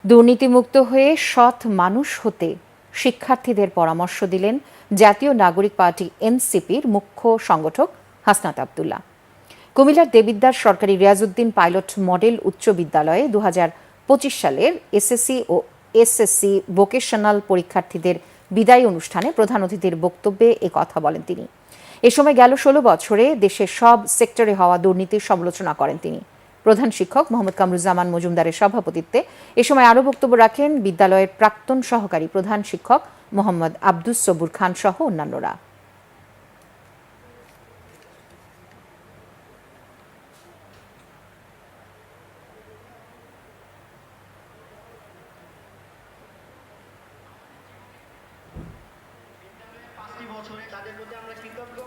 দুর্নীতিমুক্ত হয়ে সৎ মানুষ হতে শিক্ষার্থীদের পরামর্শ দিলেন জাতীয় নাগরিক পার্টি এনসিপির মুখ্য সংগঠক হাসনাত আব্দুল্লাহ। কুমিল্লার দেবিদ্বার সরকারি রিয়াজউদ্দিন পাইলট মডেল উচ্চ বিদ্যালয়ে ২০২৫ সালের এসএসসি ও এসএসসি ভোকেশনাল পরীক্ষার্থীদের বিদায়ী অনুষ্ঠানে প্রধান অতিথির বক্তব্যে এ কথা বলেন তিনি। এ সময় গেল ১৬ বছরে দেশের সব সেক্টরে হওয়া দুর্নীতির সমালোচনা করেন তিনি। প্রধান শিক্ষক মোহাম্মদ কামরুজ্জামান মজুমদারের সভাপতিত্বে এ সময় আরও বক্তব্য রাখেন বিদ্যালয়ের প্রাক্তন সহকারী প্রধান শিক্ষক মোহাম্মদ আব্দুস সবুর খান সহ অন্যান্যরা। তাদের প্রতি আমরা কৃতজ্ঞ।